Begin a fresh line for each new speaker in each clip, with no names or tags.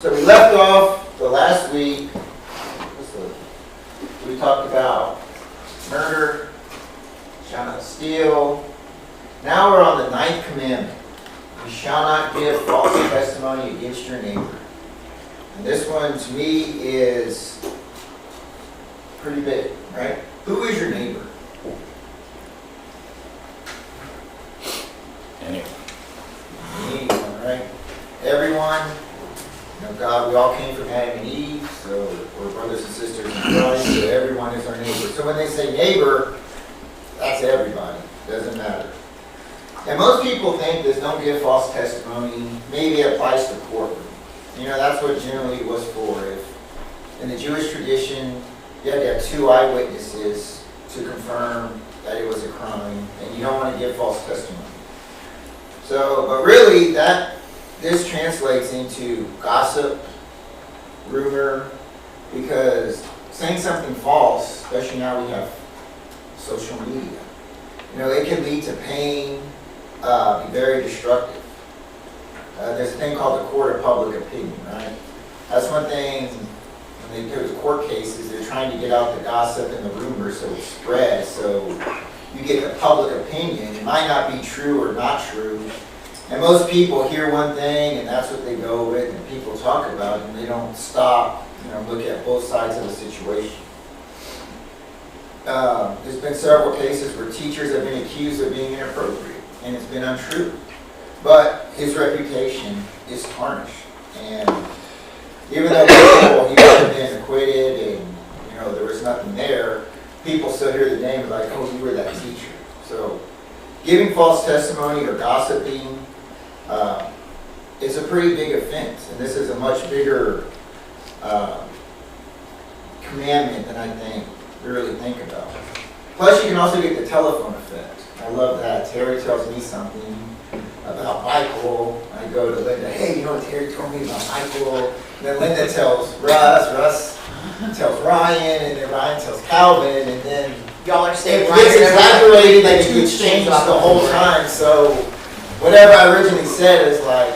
So we left off the last week, we talked about murder, shall not steal. Now we're on the 9th commandment. You shall not give false testimony against your neighbor. And this one to me is pretty big, right? Who is your neighbor? Anyone, right? Everyone. You know, God, we all came from Adam and Eve, so we're brothers and sisters in Christ, so everyone is our neighbor. So when they say neighbor, that's everybody. Doesn't matter. And most people think this don't give false testimony maybe applies to courtroom. You know, that's what generally it was for. If in the Jewish tradition, you had to have 2 eyewitnesses to confirm that it was a crime, and you don't want to give false testimony. So, but really, this translates into gossip, rumor, because saying something false, especially now we have social media, you know, it can lead to pain, be very destructive. There's a thing called the court of public opinion, right? That's one thing, when they go to court cases, they're trying to get out the gossip and the rumor so it spreads, so you get the public opinion. It might not be true or not true. And most people hear one thing and that's what they go with and people talk about it and they don't stop, look at both sides of the situation. There's been several cases where teachers have been accused of being inappropriate and it's been untrue. But his reputation is tarnished. And even though he might have been acquitted and there was nothing there, people still hear the name like, oh, you were that teacher. So giving false testimony or gossiping is a pretty big offense, and this is a much bigger commandment than I think we really think about. Plus, you can also get the telephone effect. I love that. Terry tells me something about Michael. I go to Linda, hey, you know what Terry told me about Michael? And then Linda tells Russ tells Ryan, and then Ryan tells Calvin, and then
y'all are saying
it gets exaggerated and it gets changed the whole time. So whatever I originally said is like,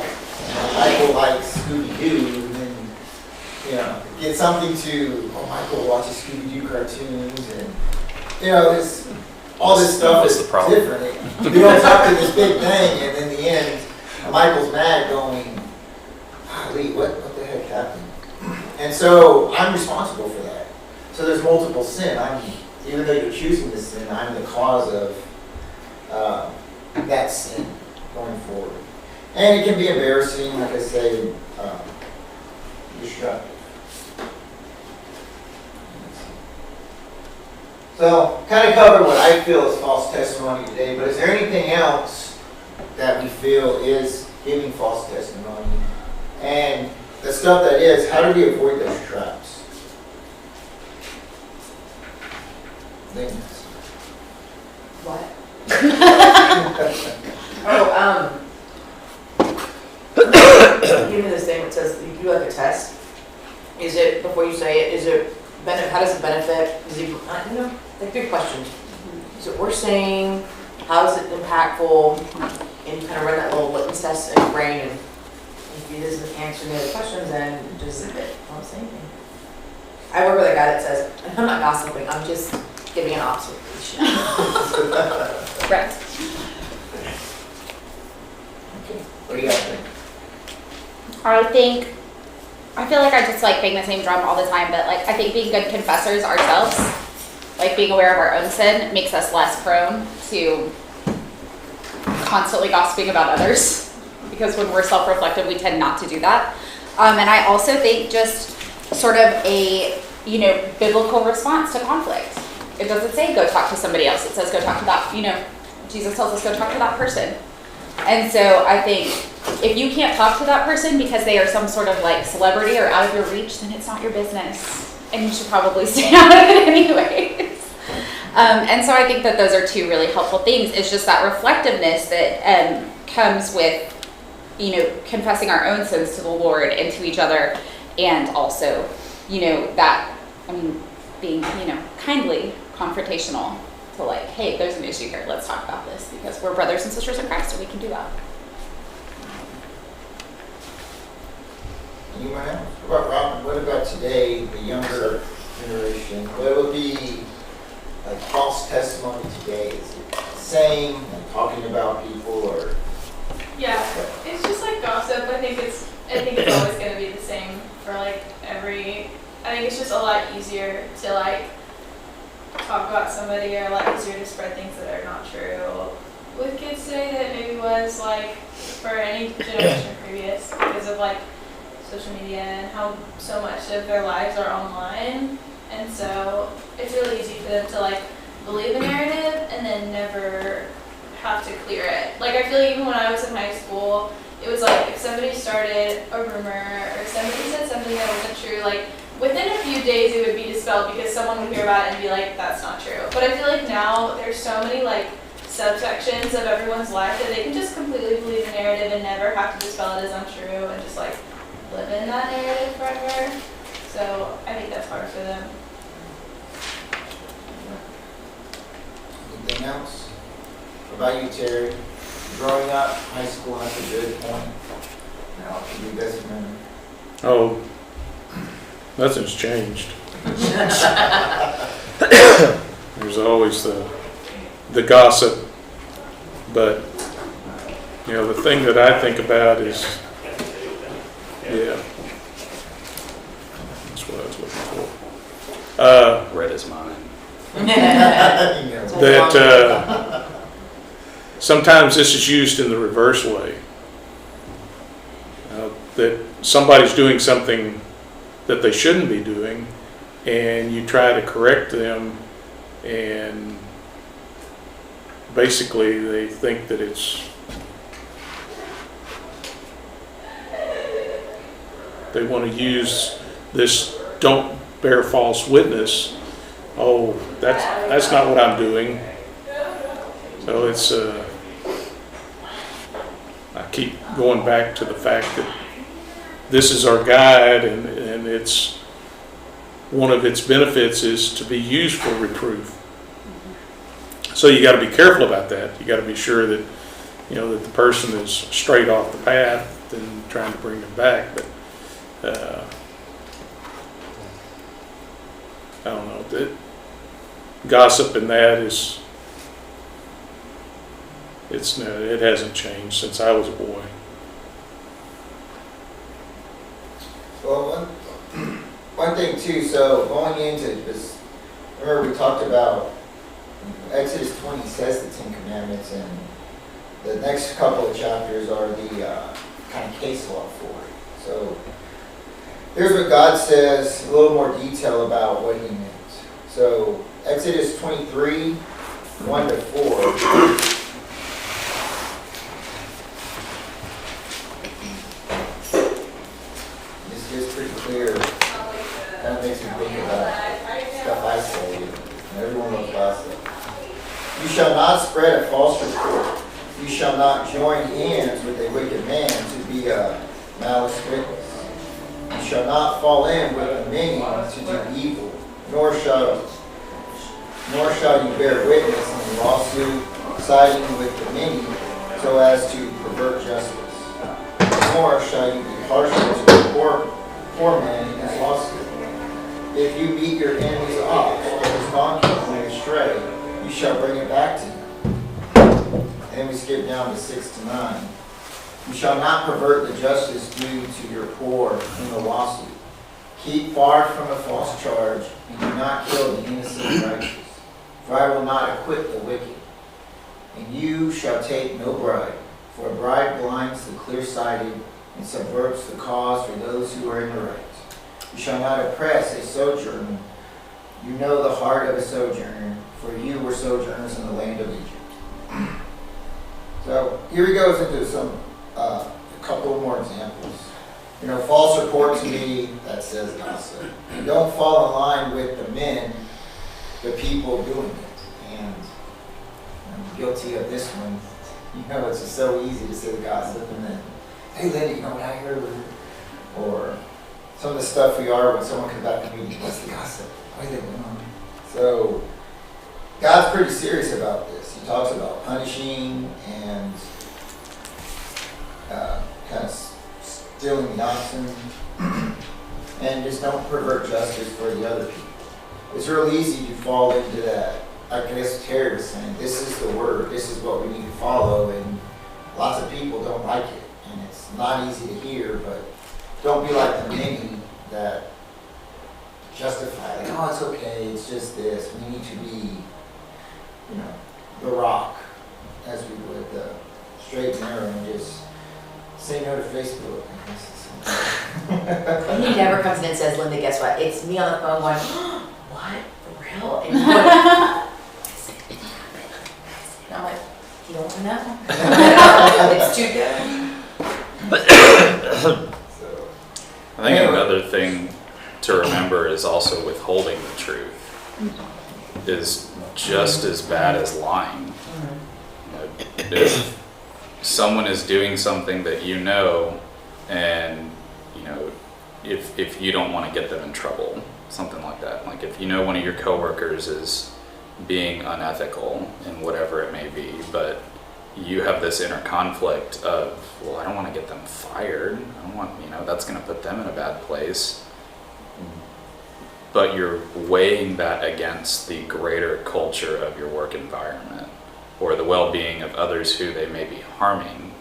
Michael likes Scooby-Doo, and then, get something to, Michael watches Scooby-Doo cartoons, and, all this stuff is different. You don't talk to this big thing, and in the end, Michael's mad going, golly, what the heck happened? And so I'm responsible for that. So there's multiple sin. Even though you're choosing the sin, I'm the cause of that sin going forward. And it can be embarrassing, like I say, destructive. So, kind of covered what I feel is false testimony today, but is there anything else that we feel is giving false testimony? And the stuff that is, how do we avoid those traps? Things.
What? Give me this thing that says you do like a test. Is it, before you say it, how does it benefit? Is it, like big questions. Is it worth saying? How is it impactful? And you kind of run that little litmus test in your brain, and if it doesn't answer any of the questions, then just zip it. Don't say anything. I work with a guy that says, and I'm not gossiping, I'm just giving an observation.
Right.
Okay. What do you guys think?
I feel like I just like bang the same drum all the time, but like I think being good confessors ourselves, like being aware of our own sin, makes us less prone to constantly gossiping about others, because when we're self-reflective, we tend not to do that. And I also think just sort of a biblical response to conflict. It doesn't say go talk to somebody else. It says go talk to that, Jesus tells us go talk to that person. And so I think if you can't talk to that person because they are some sort of like celebrity or out of your reach, then it's not your business. And you should probably stay out of it anyways. And so I think that those are 2 really helpful things. It's just that reflectiveness that comes with, confessing our own sins to the Lord and to each other. And also, being, kindly confrontational to like, hey, there's an issue here. Let's talk about this because we're brothers and sisters in Christ and we can do that.
Anyone else? What about Robin? What about today, the younger generation? What would be like false testimony today? Is it saying and talking about people, or
Yeah, it's just like gossip. I think it's always gonna be the same for like every. I think it's just a lot easier to like talk about somebody, or a lot easier to spread things that are not true with kids today than it maybe was like for any generation previous, because of like social media and how so much of their lives are online, and so it's really easy for them to like believe a narrative and then never have to clear it. Like I feel like even when I was in high school, it was like if somebody started a rumor or somebody said something that wasn't true, like within a few days it would be dispelled because someone would hear about it and be like, that's not true. But I feel like now there's so many like subsections of everyone's life that they can just completely believe the narrative and never have to dispel it as untrue and just like live in that narrative forever. So I think that's hard for them.
anything else? What about you, Terry? Growing up, high school, that's a good point. Now, can you best remember?
Oh, nothing's changed. There's always the gossip, but you know, the thing that I think about is, yeah, that's what I was looking for.
Red is mine.
You know,
That sometimes this is used in the reverse way. That somebody's doing something that they shouldn't be doing, and you try to correct them, and basically they think that they want to use this "don't bear false witness." Oh, that's not what I'm doing. So it's I keep going back to the fact that this is our guide, and it's one of its benefits is to be used for reproof. So you got to be careful about that. You got to be sure that you know that the person is straight off the path and trying to bring them back. But I don't know. That gossip and that is it hasn't changed since I was a boy.
Well, one thing too, so going into this, remember we talked about Exodus 20 says the Ten Commandments, and the next couple of chapters are the kind of case law for it. So here's what God says, a little more detail about what he meant. So Exodus 23, 1 to 4. This is pretty clear. Kind of makes me think about stuff I say, and everyone knows gossip. You shall not spread a false report. You shall not join hands with a wicked man to be a malice witness. You shall not fall in with the many to do evil, nor shall you bear witness in a lawsuit, siding with the many so as to pervert justice. Nor shall you be partial to the poor man in his lawsuit. If you beat your enemy's ox or his donkey when astray, you shall bring it back to him. Then we skip down to 6 to 9. You shall not pervert the justice due to your poor in the lawsuit. Keep far from a false charge, and do not kill the innocent righteous. For I will not acquit the wicked. And you shall take no bribe, for a bribe blinds the clear-sighted and subverts the cause for those who are in the right. You shall not oppress a sojourner. You know the heart of a sojourner, for you were sojourners in the land of Egypt. So here he goes into a couple more examples. You know, false report to me, that says gossip. You don't fall in line with the men, the people doing it. And I'm guilty of this one. You know, it's just so easy to say gossip and then, hey Linda, you know what I heard? Or some of the stuff we are when someone comes back to me, what's the gossip? What are they doing? So God's pretty serious about this. He talks about punishing and kind of stealing the oxen, and just don't pervert justice for the other people. It's real easy to fall into that. Like I guess Terry was saying, this is the word, this is what we need to follow, and lots of people don't like it, and it's not easy to hear, but don't be like the many that justify, like, oh, it's okay, it's just this. We need to be, you know, the rock, as we would, straight and narrow, and just say no to Facebook, I guess.
And he never comes in and says, Linda, guess what? It's me on the phone going, what? For real? And I'm like, you don't want to know? It's too good.
So,
I think another thing to remember is also withholding the truth is just as bad as lying. You know, if someone is doing something that you know, and you know, if you don't want to get them in trouble, something like that. Like if you know one of your coworkers is being unethical in whatever it may be, but you have this inner conflict of, well, I don't want to get them fired. I don't want, you know, that's going to put them in a bad place. But you're weighing that against the greater culture of your work environment or the well-being of others who they may be harming.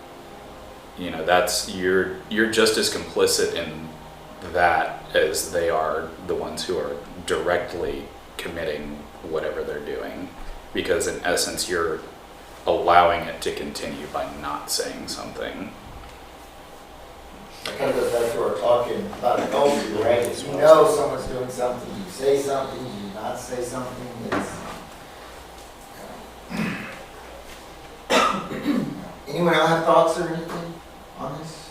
You know, that's, you're just as complicit in that as they are the ones who are directly committing whatever they're doing, because in essence you're allowing it to continue by not saying something.
It kind of goes back to our talking about adultery, right? If you know someone's doing something, you say something, you not say something, it's... Anyone else have thoughts or anything on this?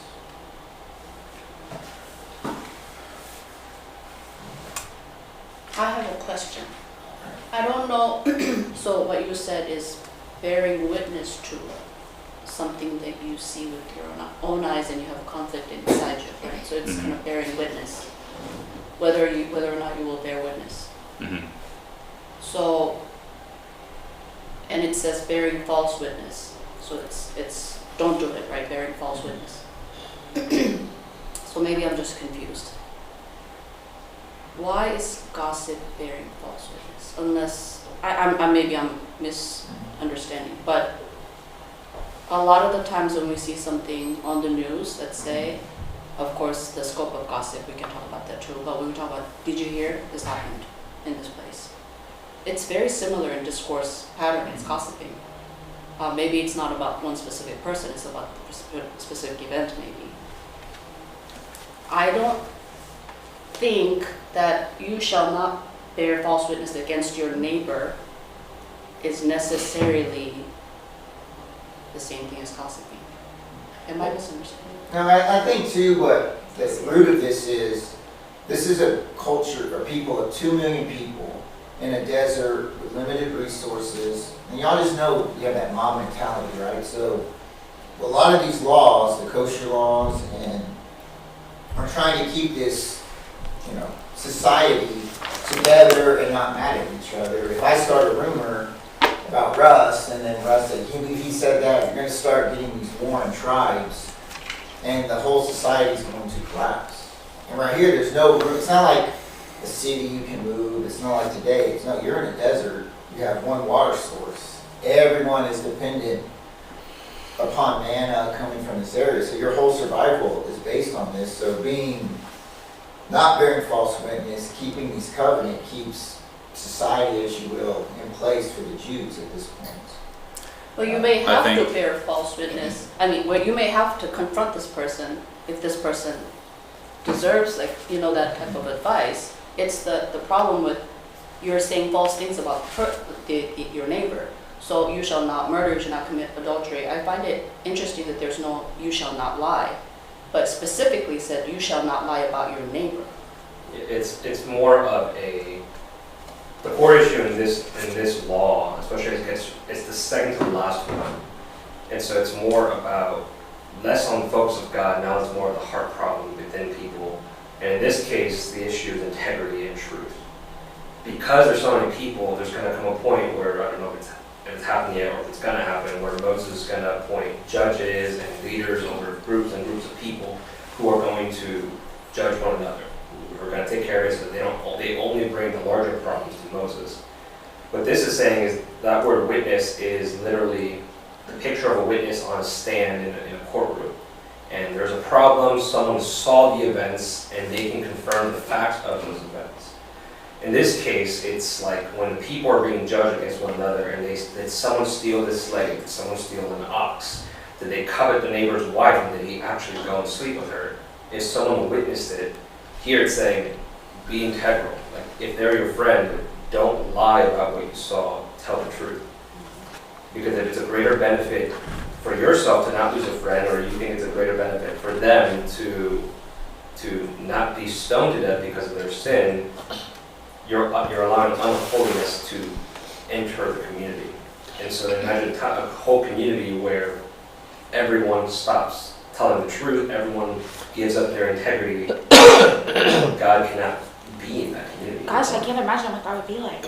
I have a question. I don't know, so what you said is bearing witness to something that you see with your own eyes and you have a conflict inside you, right? So it's kind of bearing witness, whether or not you will bear witness.
Mm-hmm.
So, and it says bearing false witness. So it's don't do it, right? Bearing false witness. So maybe I'm just confused. Why is gossip bearing false witness? Unless maybe I'm misunderstanding, but a lot of the times when we see something on the news, let's say, of course the scope of gossip, we can talk about that too, but when we talk about, did you hear this happened in this place? It's very similar in discourse pattern, it's gossiping. Maybe it's not about one specific person, it's about a specific event maybe. I don't think that you shall not bear false witness against your neighbor is necessarily the same thing as gossiping. Am I misunderstanding?
No, I think too what the root of this is a culture of people, of 2 million people in a desert with limited resources. And y'all just know you have that mob mentality, right? So a lot of these laws, the kosher laws, and are trying to keep this, you know, society together and not mad at each other. If I start a rumor about Russ, and then Russ said, he said that, you're going to start getting these warring tribes, and the whole society is going to collapse. And right here, there's no room. It's not like a city you can move. It's not like today. It's not, you're in a desert. You have one water source. Everyone is dependent upon manna coming from this area. So your whole survival is based on this. So not bearing false witness, keeping these covenant keeps society, as you will, in place for the Jews at this point.
Well, you may have
think-
to bear false witness. I mean, well, you may have to confront this person if this person deserves, like, you know, that type of advice. It's the problem with you're saying false things about your neighbor. So you shall not murder, you shall not commit adultery. I find it interesting that there's no you shall not lie, but specifically said you shall not lie about your neighbor.
It's more of the core issue in this law, especially as it's the second to the last one, and so it's more about less on the focus of God. Now it's more of the heart problem within people, and in this case, the issue is integrity and truth. Because there's so many people, there's going to come a point where I don't know if it's happened yet or if it's going to happen, where Moses is going to appoint judges and leaders over groups and groups of people who are going to judge one another, who are going to take care of it so that they only bring the larger problems to Moses. What this is saying is that word witness is literally the picture of a witness on a stand in a courtroom. And there's a problem, someone saw the events, and they can confirm the facts of those events. In this case, it's like when the people are being judged against one another, and did someone steal this slave, did someone steal an ox, did they covet the neighbor's wife, and did he actually go and sleep with her? If someone witnessed it, here it's saying, be integral. Like, if they're your friend, don't lie about what you saw, tell the truth. Because if it's a greater benefit for yourself to not lose a friend, or you think it's a greater benefit for them to not be stoned to death because of their sin, you're allowing unholiness to enter the community. And so imagine a whole community where everyone stops telling the truth, everyone gives up their integrity. God cannot be in that community.
Gosh, I can't imagine what that would be like.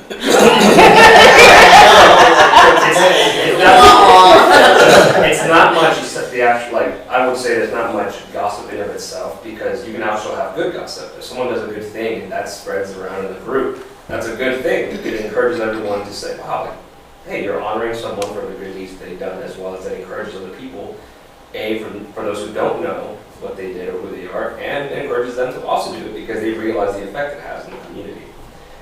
It's not much, the actual, like, I would say there's not much gossip in of itself, because you can also have good gossip. If someone does a good thing and that spreads around in the group, that's a good thing. It encourages everyone to say, wow, like, hey, you're honoring someone for the good deeds they've done, as well as it encourages other people, for those who don't know what they did or who they are, and encourages them to also do it because they realize the effect it has in the community.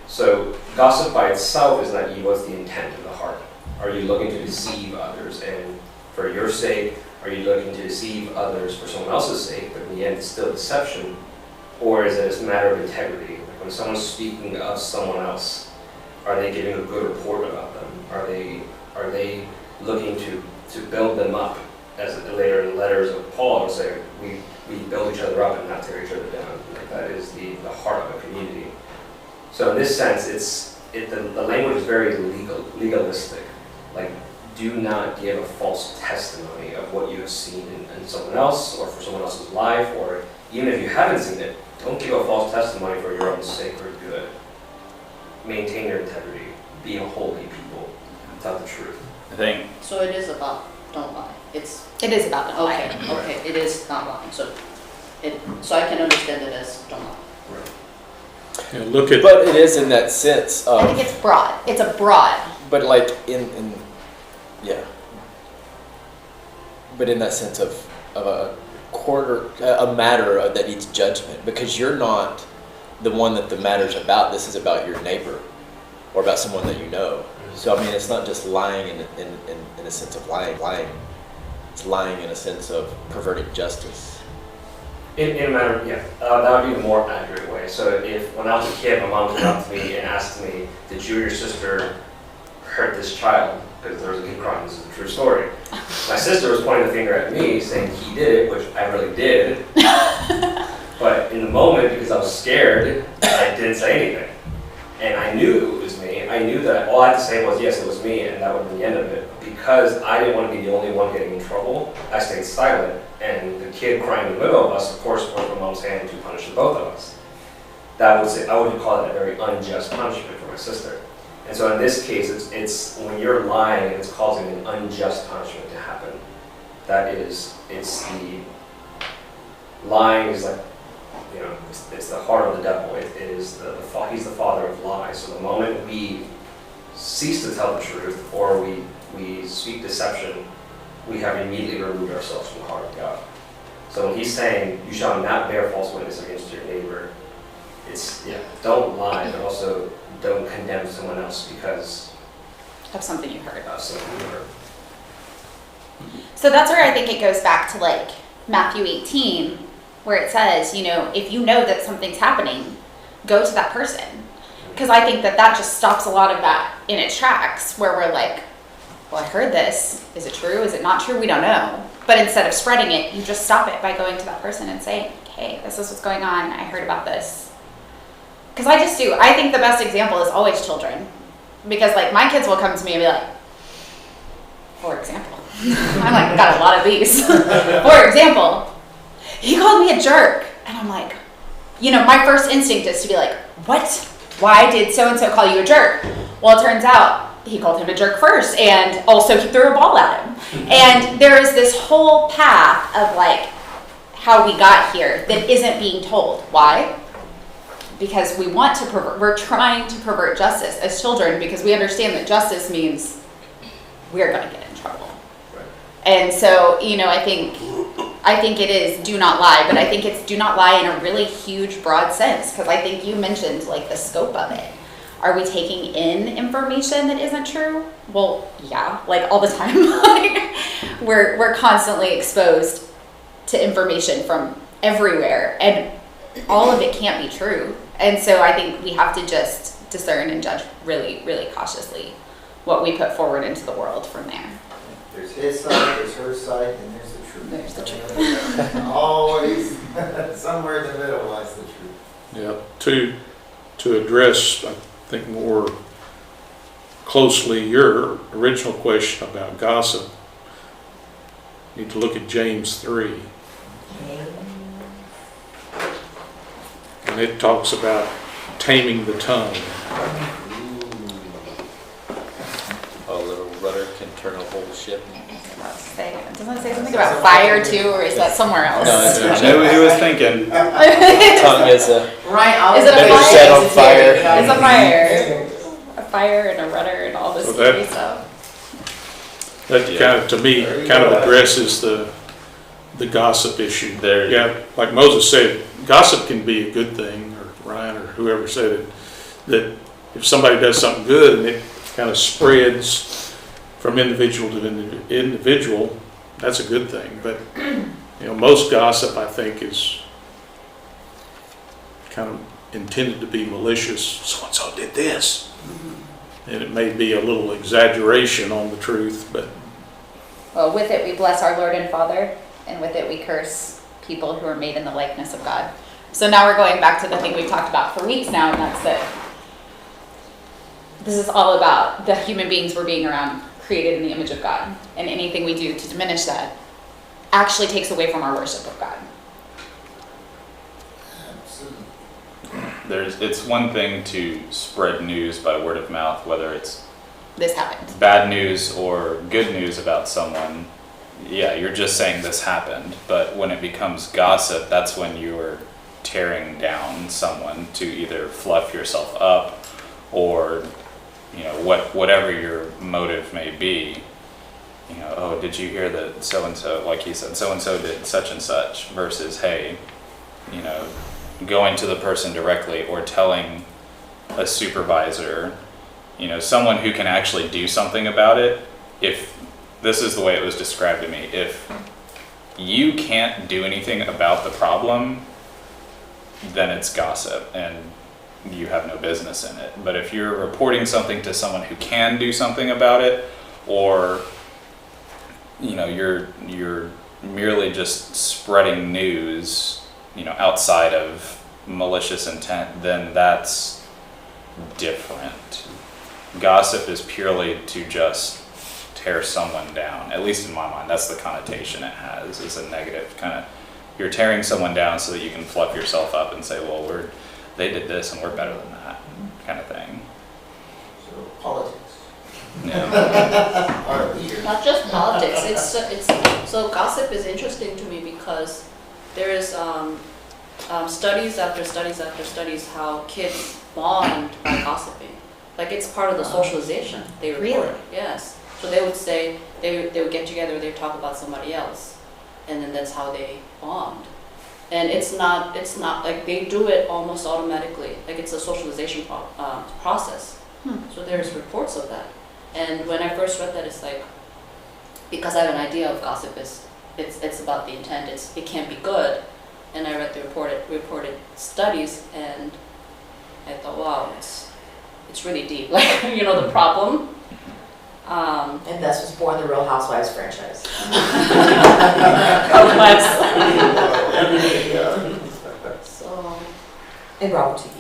So gossip by itself is not evil, it's the intent of the heart. Are you looking to deceive others, and for your sake? Are you looking to deceive others for someone else's sake, but in the end it's still deception? Or is it a matter of integrity? Like when someone's speaking of someone else, are they giving a good report about them? Are they looking to build them up? As later in the letters of Paul will say, we build each other up and not tear each other down. Like that is the heart of a community. So in this sense, the language is very legalistic. Like, do not give a false testimony of what you have seen in someone else, or for someone else's life, or even if you haven't seen it, don't give a false testimony for your own sacred good. Maintain your integrity. Be a holy people. Tell the truth.
I think
So it is about don't lie.
It is about the
Okay, okay, it is not lying. So I can understand it as don't lie.
Yeah, look at,
But it is in that sense
I
of,
think it's broad. It's a broad.
but like yeah. But in that sense of a matter that needs judgment, because you're not the one that the matter's about. This is about your neighbor or about someone that you know. So I mean, it's not just lying in a sense of lying. It's lying in a sense of perverting justice.
In a matter, yeah, that would be the more accurate way. So if when I was a kid, my mom came up to me and asked me, did you or your sister hurt this child? Because there was a kid crying. This is a true story. My sister was pointing the finger at me, saying he did it, which I really did. But in the moment, because I was scared, I didn't say anything. And I knew it was me. I knew that all I had to say was, yes, it was me, and that would be the end of it. Because I didn't want to be the only one getting in trouble, I stayed silent. And the kid crying in the middle of us, of course, went from mom's hand to punish the both of us. I would call that a very unjust punishment for my sister. And so in this case, it's when you're lying and it's causing an unjust punishment to happen. It's the lying is like, you know, it's the heart of the devil. He's the father of lies. So the moment we cease to tell the truth, or we speak deception, we have immediately removed ourselves from the heart of God. So when he's saying, you shall not bear false witness against your neighbor, don't lie, but also don't condemn someone else because
Of something you heard.
of something you heard.
So that's where I think it goes back to like Matthew 18, where it says, you know, if you know that something's happening, go to that person. Because I think that just stops a lot of that in its tracks, where we're like, well, I heard this. Is it true? Is it not true? We don't know. But instead of spreading it, you just stop it by going to that person and saying, hey, this is what's going on. I heard about this. Because I think the best example is always children. Because like my kids will come to me and be like, for example, I'm like, got a lot of these. For example, he called me a jerk. And I'm like, you know, my first instinct is to be like, what? Why did so-and-so call you a jerk? Well, it turns out he called him a jerk first, and also he threw a ball at him. And there is this whole path of like how we got here that isn't being told. Why? Because we want to we're trying to pervert justice as children because we understand that justice means we're going to get in trouble. And so, I think it is do not lie, but I think it's do not lie in a really huge, broad sense, because I think you mentioned like the scope of it. Are we taking in information that isn't true? Well, yeah, like all the time. Like, we're constantly exposed to information from everywhere, and all of it can't be true. And so I think we have to just discern and judge really, really cautiously what we put forward into the world from there.
There's his side, there's her side, and there's the truth.
There's the truth.
Always, somewhere in the middle lies the truth.
Yeah, to address, I think more closely your original question about gossip, you need to look at James 3. And it talks about taming the tongue.
A little rudder can turn a whole ship.
Doesn't it say something about fire too, or is that somewhere else?
No, it's
I knew what he was thinking.
Tongue is a
Right.
Is it a
better
fire?
set on fire.
It's a fire. A fire and a rudder and all this
So that-
goofy stuff.
That kind of, to me, kind of addresses the gossip issue.
There-
Yeah, like Moses said, gossip can be a good thing, or Ryan or whoever said it, that if somebody does something good and it kind of spreads from individual to individual, that's a good thing. But, most gossip, I think, is kind of intended to be malicious. So-and-so did this. And it may be a little exaggeration on the truth, but
Well, with it we bless our Lord and Father, and with it we curse people who are made in the likeness of God. So now we're going back to the thing we've talked about for weeks now, and that's that this is all about the human beings we're being around, created in the image of God. And anything we do to diminish that actually takes away from our worship of God.
Absolutely.
It's one thing to spread news by word of mouth, whether it's
This happened.
bad news or good news about someone. Yeah, you're just saying this happened. But when it becomes gossip, that's when you're tearing down someone to either fluff yourself up or, whatever your motive may be. Oh, did you hear that so-and-so, like he said, so-and-so did such and such, versus, hey, going to the person directly or telling a supervisor, someone who can actually do something about it. If this is the way it was described to me, if you can't do anything about the problem, then it's gossip and you have no business in it. But if you're reporting something to someone who can do something about it, or you're merely just spreading news, outside of malicious intent, then that's different. Gossip is purely to just tear someone down. At least in my mind, that's the connotation it has, is a negative kind of, you're tearing someone down so that you can fluff yourself up and say, well, they did this and we're better than that, kind of thing.
So politics.
Yeah.
Our leaders.
Not just politics. So gossip is interesting to me because there is studies after studies after studies how kids bond by gossiping. Like it's part of the socialization they report.
Really?
Yes. So they would say they would get together, they would talk about somebody else, and then that's how they bond. And it's not like they do it almost automatically. Like it's a socialization process. So there's reports of that. And when I first read that, it's like, because I have an idea of gossip, it's about the intent. It can't be good. And I read the reported studies, and I thought, wow, it's really deep. Like the problem.
And thus was born the Real Housewives franchise.
So
And Bravo TV.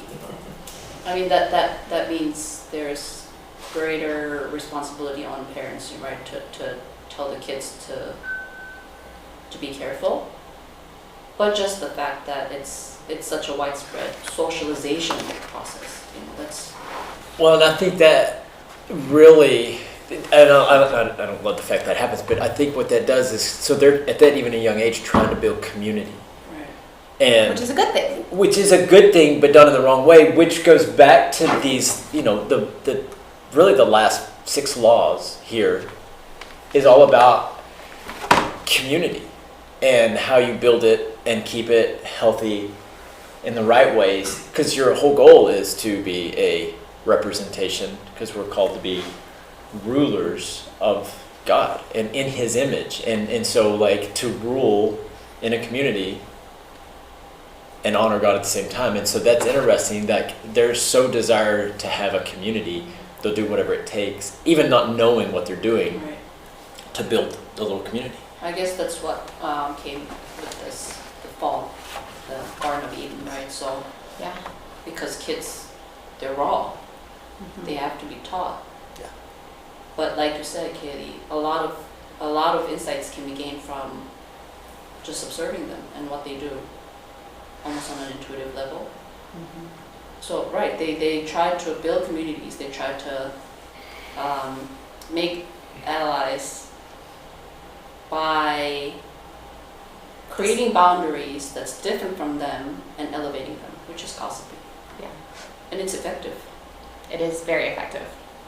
I mean that means there's greater responsibility on parents, right, to tell the kids to be careful. But just the fact that it's such a widespread socialization process, that's.
Well, and I think that really, I don't love the fact that happens, but I think what that does is, so they're at that even a young age trying to build community. And
Which is a good thing.
which is a good thing, but done in the wrong way, which goes back to these, the really the last 6 laws here is all about community and how you build it and keep it healthy in the right ways, because your whole goal is to be a representation, because we're called to be rulers of God and in his image, and so like to rule in a community and honor God at the same time. And so that's interesting that they're so desire to have a community, they'll do whatever it takes, even not knowing what they're doing,
Right.
to build a little community.
I guess that's what came with this, the fall, the Garden of Eden, right? So,
Yeah.
because kids, they're raw, they have to be taught.
Yeah.
But like you said, Katie, a lot of insights can be gained from just observing them and what they do, almost on an intuitive level. So, right, they try to build communities, they try to make allies by creating boundaries that's different from them and elevating them, which is gossiping.
Yeah.
And it's effective.
It is very effective,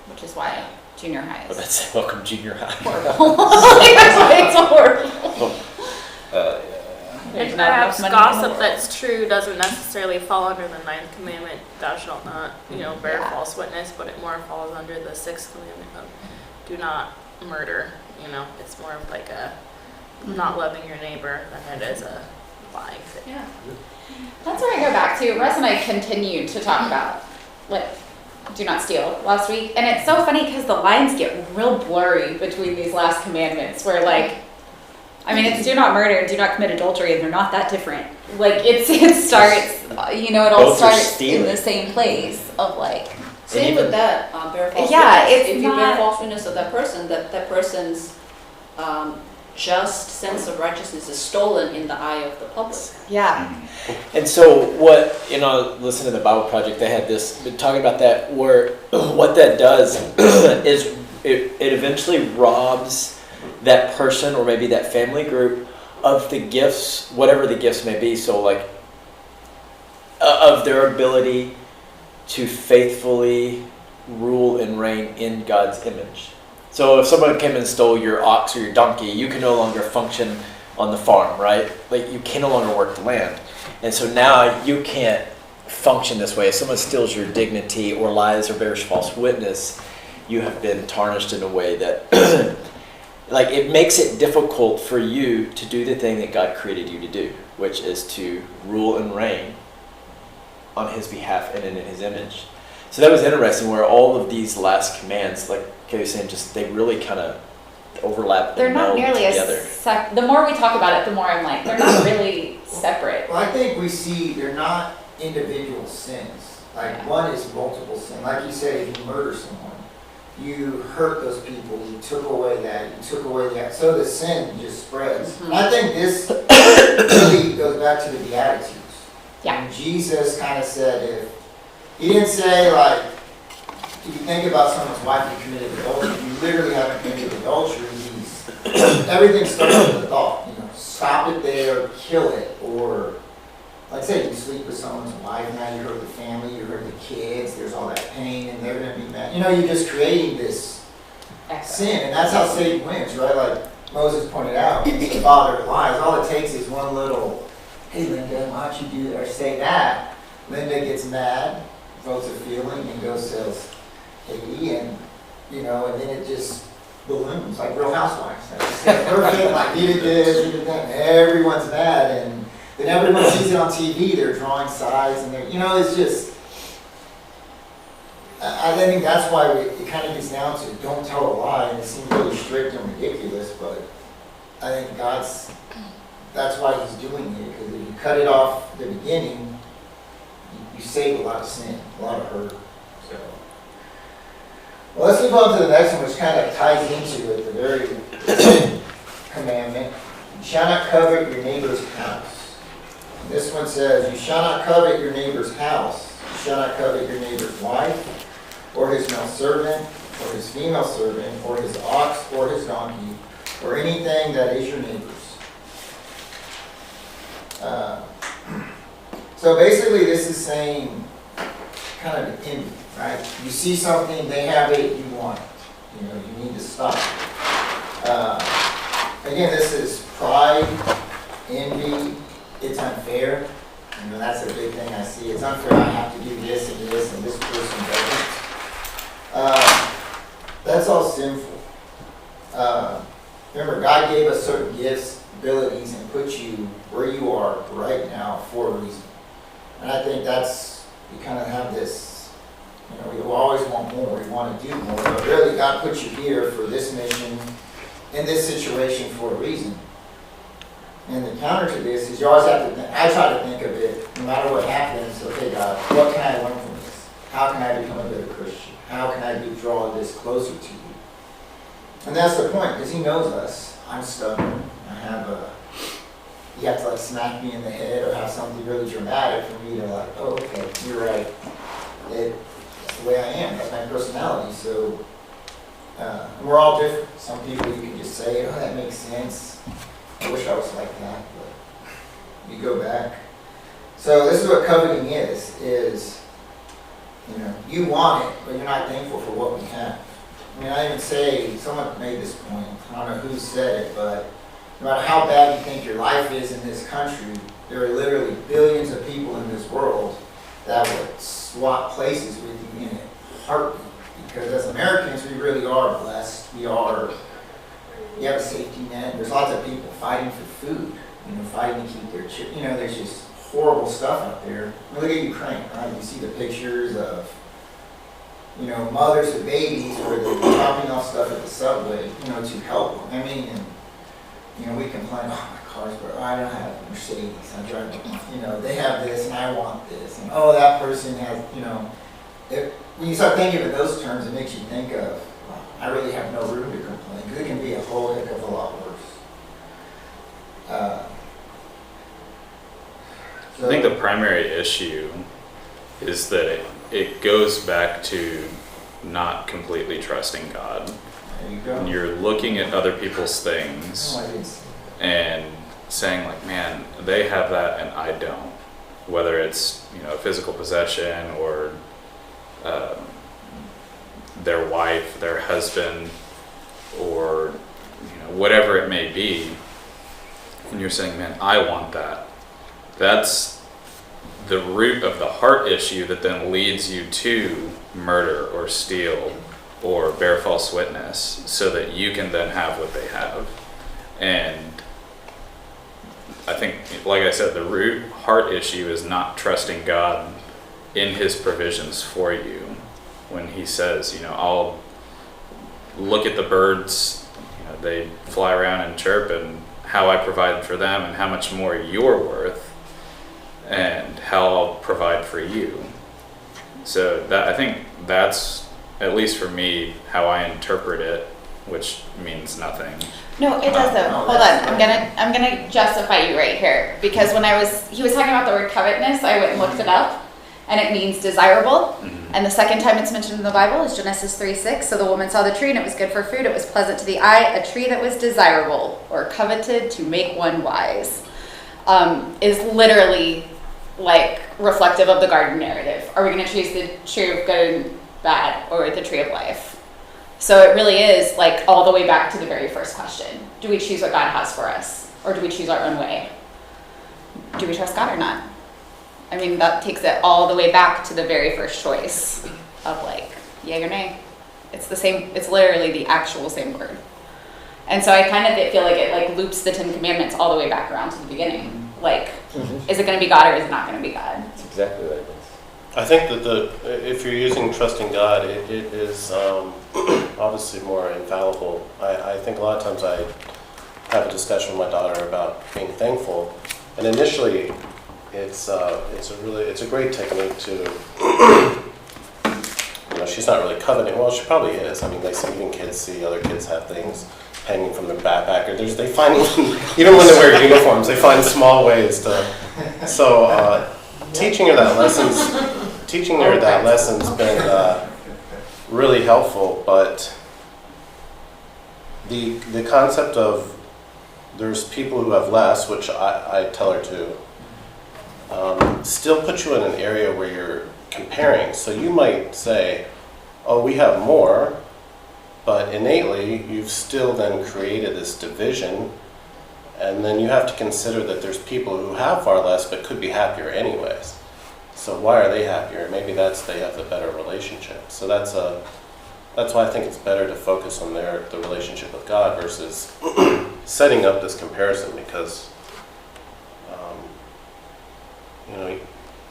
which is why junior high
But
is
that's welcome junior high.
horrible. That's why it's horrible. There's
And
not
perhaps
enough money in the
gossip
world.
that's true doesn't necessarily fall under the 9th commandment, thou shalt not, bear
Yeah.
false witness, but it more falls under the 6th commandment of do not murder. It's more of like a not loving your neighbor than it is a lying thing.
Yeah. That's where I go back to. Russ and I continued to talk about, like, do not steal last week. And it's so funny because the lines get real blurry between these last commandments where, like, I mean, it's do not murder and do not commit adultery, and they're not that different. Like, it starts, it all
Both are
starts in
stealing.
the same place of, like,
Same
even-
with that, bear false
Yeah,
witness.
it's
If you bear
not-
false witness of that person, that person's just sense of righteousness is stolen in the eye of the public.
yeah.
And so what, listen to the Bible Project, they had this, been talking about that, where what that does is it eventually robs that person or maybe that family group of the gifts, whatever the gifts may be. So like, of their ability to faithfully rule and reign in God's image. So if someone came and stole your ox or your donkey, you can no longer function on the farm, right? Like you can no longer work the land. And so now you can't function this way. If someone steals your dignity or lies or bears false witness, you have been tarnished in a way that like it makes it difficult for you to do the thing that God created you to do, which is to rule and reign on his behalf and in his image. So that was interesting where all of these last commands, like Kay was saying, just they really kind of overlap
They're
and
not
meld
nearly
together.
as the more we talk about it, the more I'm like, they're not really separate.
Well, I think we see they're not individual sins. Like
Yeah.
one is multiple sin. Like you said, if you murder someone, you hurt those people, you took away that, you took away that. So the sin just spreads. And I think this really goes back to the Beatitudes.
Yeah.
And Jesus kind of said he didn't say like, if you think about someone's wife who committed adultery, you literally haven't committed adultery. Everything starts with a thought. Stop it there, kill it, or like say you sleep with someone's wife, now you hurt the family, you hurt the kids, there's all that pain, and they're gonna be mad. You're just creating this sin, and that's how Satan wins, right? Like Moses pointed out, he's the father of lies. All it takes is one little, hey Linda, why don't you do that or say that? Linda gets mad, votes a feeling, and goes tells Katie, and and then it just balloons like Real Housewives. It's perfect, like he did this, he did that, and everyone's mad, and then everyone sees it on TV. They're drawing sides, and they're it's just. I think that's why it kind of gets down to don't tell a lie, and it seems really strict and ridiculous, but I think that's why he's doing it, because if you cut it off at the beginning, you save a lot of sin, a lot of hurt. So, well, let's move on to the next one, which kind of ties into it, the very commandment. You shall not covet your neighbor's house. And this one says, you shall not covet your neighbor's house. You shall not covet your neighbor's wife, or his male servant, or his female servant, or his ox, or his donkey, or anything that is your neighbor's. So basically, this is saying, kind of envy, right? You see something, they have it, you want it. You know, you need to stop. Again, this is pride, envy, it's unfair. You know, that's a big thing I see. It's unfair, I have to do this and this, and this person doesn't. That's all sinful. Remember, God gave us certain gifts, abilities, and put you where you are right now for a reason. And I think that's, we kind of have this, you know, we always want more, we want to do more, but really God put you here for this mission, in this situation for a reason. And the counter to this is you always have to think, I try to think of it, no matter what happens, okay God, what can I learn from this? How can I become a better Christian? How can I draw this closer to you? And that's the point, because he knows us. I'm stubborn. I have you have to like smack me in the head or have something really dramatic for me to like, oh, okay, you're right. That's the way I am. That's my personality. So and we're all different. Some people you can just say, oh, that makes sense. I wish I was like that, but you go back. So this is what coveting is, you know, you want it, but you're not thankful for what we have. I mean, I even say, someone made this point, I don't know who said it, but no matter how bad you think your life is in this country, there are literally billions of people in this world that would swap places with you in a heartbeat. Because as Americans, we really are blessed. We have a safety net. There's lots of people fighting for food, you know, fighting to keep their children. You know, there's just horrible stuff out there. Look at Ukraine, right? You see the pictures of, you know, mothers with babies where they're dropping off stuff at the subway, you know, to help them. I mean, and, you know, we complain, oh, my car's broke. I don't have a Mercedes. I drive, you know, they have this and I want this. And, oh, that person has, you know. When you start thinking in those terms, it makes you think of, well, I really have no room to complain, because it can be a whole heck of a lot worse.
I think the primary issue is that it goes back to not completely trusting God.
There you go.
And you're looking at other people's things
No, I didn't see
and saying like, man, they have that and I don't. Whether it's, you know, a physical possession or their wife, their husband, or, you know, whatever it may be, and you're saying, man, I want that. That's the root of the heart issue that then leads you to murder or steal or bear false witness so that you can then have what they have. And I think, like I said, the root heart issue is not trusting God in his provisions for you. When he says, you know, I'll look at the birds, you know, they fly around and chirp, and how I provide for them and how much more you're worth and how I'll provide for you. So that, I think that's, at least for me, how I interpret it, which means nothing.
No, it does though. Hold on. I'm gonna justify you right here, because when he was talking about the word covetousness, I went and looked it up. And it means desirable.
Mm-hmm.
And the second time it's mentioned in the Bible is Genesis 3:6. So the woman saw the tree and it was good for food. It was pleasant to the eye. A tree that was desirable or coveted to make one wise is literally like reflective of the garden narrative. Are we going to choose the tree of good and bad or the tree of life? So it really is like all the way back to the very first question. Do we choose what God has for us? Or do we choose our own way? Do we trust God or not? I mean, that takes it all the way back to the very first choice of like, yay or nay. It's the same, it's literally the actual same word. And so I kind of feel like it like loops the 10 Commandments all the way back around to the beginning. Like, is it going to be God or is it not going to be God?
That's exactly what it is.
I think that if you're using trusting God, it is obviously more infallible. I think a lot of times I have a discussion with my daughter about being thankful, and initially it's a great technique to, you know, she's not really coveting. Well, she probably is. I mean, like even kids see other kids have things hanging from their backpack, or they find even when they wear uniforms, they find small ways to. So teaching her that lesson's been really helpful. But the concept of there's people who have less, which I tell her to. still put you in an area where you're comparing. So you might say, oh, we have more, but innately you've still then created this division, and then you have to consider that there's people who have far less but could be happier anyways. So why are they happier? Maybe they have a better relationship. So that's why I think it's better to focus on the relationship with God versus setting up this comparison, because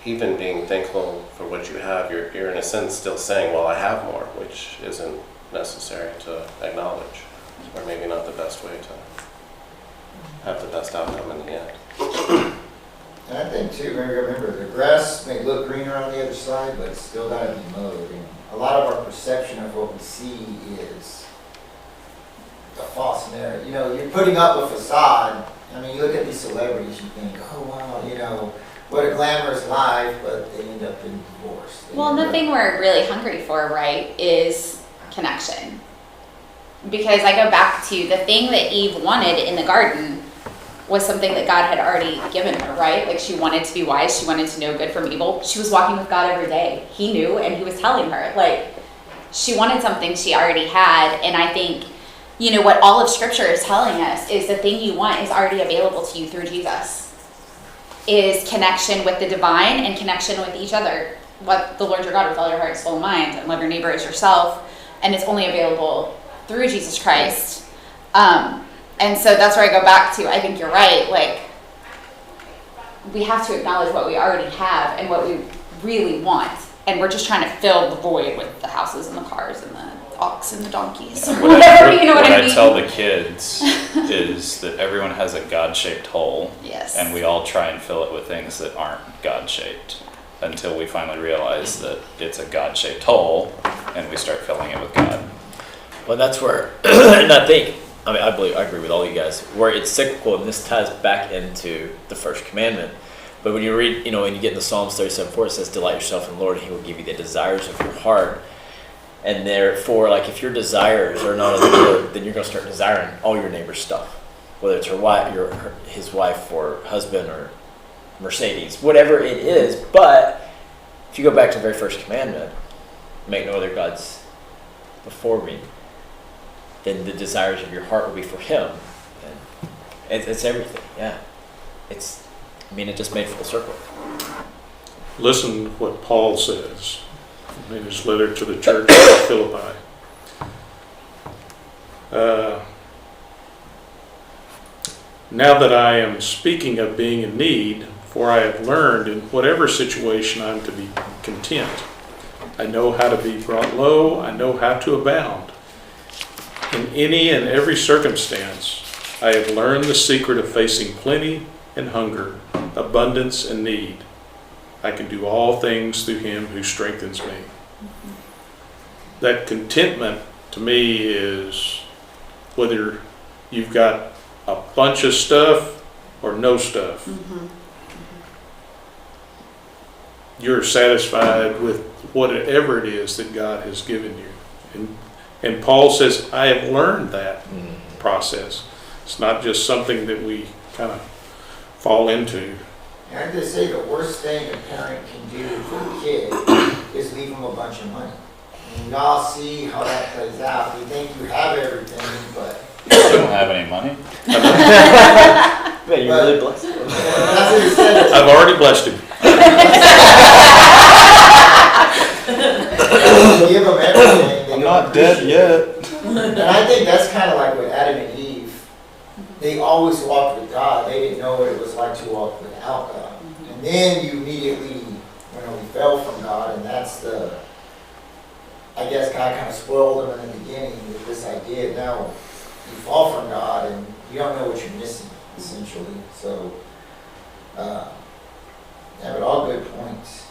even being thankful for what you have, you're in a sense still saying, well, I have more, which isn't necessary to acknowledge, or maybe not the best way to have the best outcome in the end.
And I think too, remember, the grass may look greener on the other side, but it's still gotta be mowed. And a lot of our perception of what we see is a false narrative. You're putting up a facade. I mean, you look at these celebrities, you think, oh wow, what a glamorous life, but they end up in divorce.
Well, the thing we're really hungry for, right, is connection. Because I go back to the thing that Eve wanted in the garden was something that God had already given her, right? Like, she wanted to be wise, she wanted to know good from evil. She was walking with God every day. He knew, and he was telling her. Like, she wanted something she already had, and I think, what all of Scripture is telling us is the thing you want is already available to you through Jesus. Is connection with the divine and connection with each other. Love the Lord your God with all your heart, soul, and mind, and love your neighbor as yourself. And it's only available through Jesus Christ. And so that's where I go back to, I think you're right, like, we have to acknowledge what we already have and what we really want. And we're just trying to fill the void with the houses and the cars and the ox and the donkeys. Whatever, you know what I mean?
What I tell the kids is that everyone has a God-shaped hole.
Yes.
And we all try and fill it with things that aren't God-shaped until we finally realize that it's a God-shaped hole and we start filling it with God.
Well, that's where, and I agree with all you guys, where it's cyclical, and this ties back into the first commandment. But when you read, when you get into Psalms 37:4, it says, delight yourself in the Lord, and he will give you the desires of your heart. And therefore, like, if your desires are not of the Lord, then you're going to start desiring all your neighbor's stuff, whether it's his wife or husband or Mercedes, whatever it is. But if you go back to the very first commandment, make no other gods before me, then the desires of your heart will be for him. And it's everything, yeah. It just made full circle.
Listen to what Paul says in his letter to the church of Philippi. Now that I am speaking of being in need, for I have learned in whatever situation I am to be content. I know how to be brought low, I know how to abound. In any and every circumstance, I have learned the secret of facing plenty and hunger, abundance and need. I can do all things through him who strengthens me. That contentment to me is whether you've got a bunch of stuff or no stuff. You're satisfied with whatever it is that God has given you. And Paul says, I have learned that process. It's not just something that we kind of fall into.
And I just say the worst thing a parent can do for a kid is leave them a bunch of money. And we all see how that plays out. You think you have everything, but...
You don't have any money?
Man, you're really blessed.
That's what he said.
I've already blessed him.
Give them everything.
I'm not dead yet.
And I think that's kind of like with Adam and Eve. They always walked with God. They didn't know what it was like to walk without God. And then you immediately, we fell from God, and that's I guess God kind of spoiled them in the beginning with this idea. Now you fall from God, and you don't know what you're missing, essentially. So, but all good points.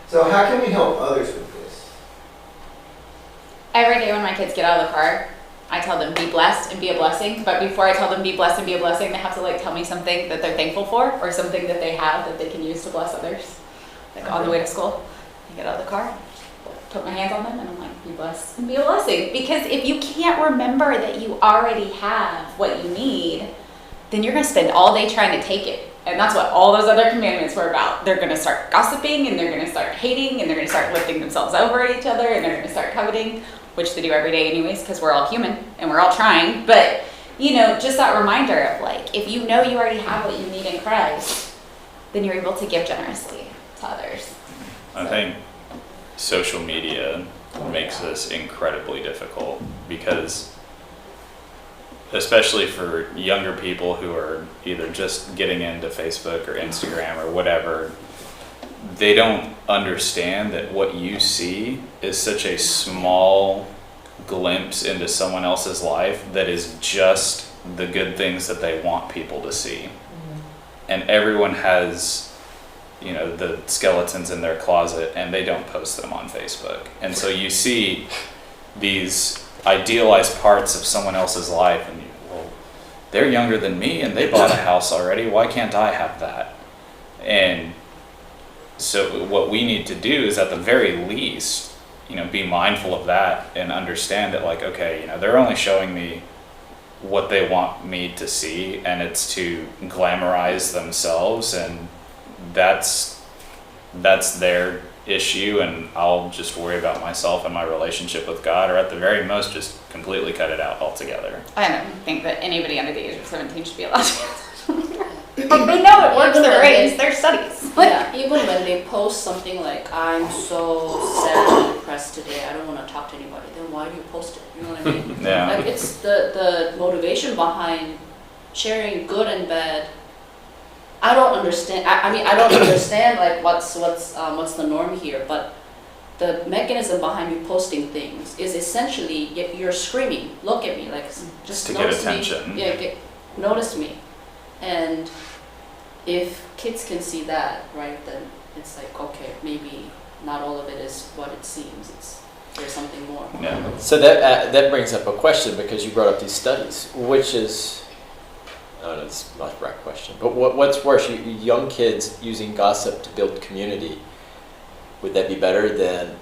So how can we help others with this?
Every day when my kids get out of the car, I tell them be blessed and be a blessing. But before I tell them be blessed and be a blessing, they have to tell me something that they're thankful for, or something that they have that they can use to bless others. Like on the way to school, I get out of the car, put my hands on them, and I'm like, be blessed and be a blessing. Because if you can't remember that you already have what you need, then you're going to spend all day trying to take it And that's what all those other commandments were about. They're going to start gossiping, and they're going to start hating, and they're going to start lifting themselves over at each other, and they're going to start coveting, which they do every day anyways, because we're all human and we're all trying. But, you know, just that reminder of like, if you know you already have what you need in Christ, then you're able to give generously to others.
I think social media makes this incredibly difficult because, especially for younger people who are either just getting into Facebook or Instagram or whatever, they don't understand that what you see is such a small glimpse into someone else's life that is just the good things that they want people to see. And everyone has, you know, the skeletons in their closet, and they don't post them on Facebook. And so you see these idealized parts of someone else's life, and well, they're younger than me and they bought a house already. Why can't I have that? And so what we need to do is, at the very least, you know, be mindful of that and understand that, like, okay, you know, they're only showing me what they want me to see, and it's to glamorize themselves, and that's their issue, and I'll just worry about myself and my relationship with God, or at the very most just completely cut it out altogether.
I don't think that anybody under the age of 17 should be allowed to. But they know it works their race, their studies.
Yeah, even when they post something like, I'm so sad and depressed today, I don't want to talk to anybody, then why do you post it? You know what I mean?
Yeah.
Like, it's the motivation behind sharing good and bad. I don't understand. I mean, I don't understand like what's the norm here, but the mechanism behind you posting things is essentially you're screaming, look at me, like just
To get
notice
attention.
me. Yeah, notice me. And if kids can see that, right, then it's like, okay, maybe not all of it is what it seems. There's something more.
Yeah.
So that brings up a question, because you brought up these studies, which is, I don't know, it's not the right question, but what's worse, young kids using gossip to build community, would that be better than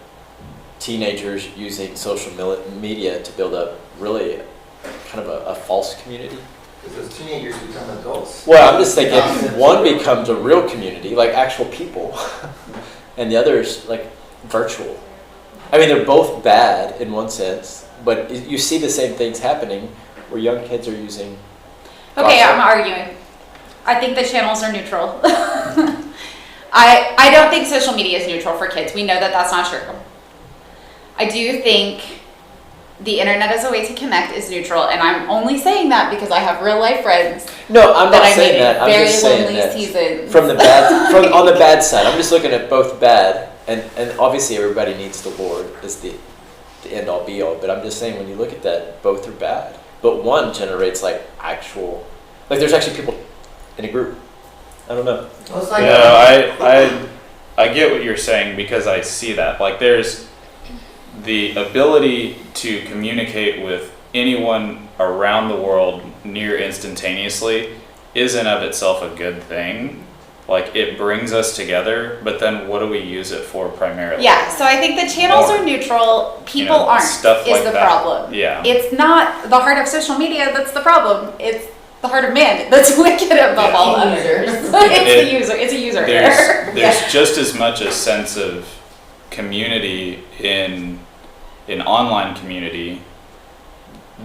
teenagers using social media to build up really kind of a false community?
Because those teenagers become adults.
Well, I'm just thinking one becomes a real community, like actual people, and the other is like virtual. I mean, they're both bad in one sense, but you see the same things happening where young kids are using
Okay,
gossip.
I'm arguing. I think the channels are neutral. I don't think social media is neutral for kids. We know that that's not true. I do think the internet as a way to connect is neutral, and I'm only saying that because I have real life friends
No, I'm
that
not
I
saying
made
that.
in
I'm
very
just saying
lonely
that
seasons.
from the bad, on the bad side. I'm just looking at both bad, and obviously everybody needs the Lord as the end all be all. But I'm just saying, when you look at that, both are bad. But one generates like actual, like there's actually people in a group. I don't know.
Well, it's like,
I get what you're saying, because I see that. Like, there's the ability to communicate with anyone around the world near instantaneously is in of itself a good thing. Like, it brings us together, but then what do we use it for primarily?
Yeah, so I think the channels
Or,
are neutral, people
you know,
aren't,
stuff
is
like
the
that.
problem.
Yeah.
It's not the heart of social media that's the problem. It's the heart of man that's wicked above
Yeah.
all
The
others.
user.
It's a user error.
There's just as much a sense of community in online community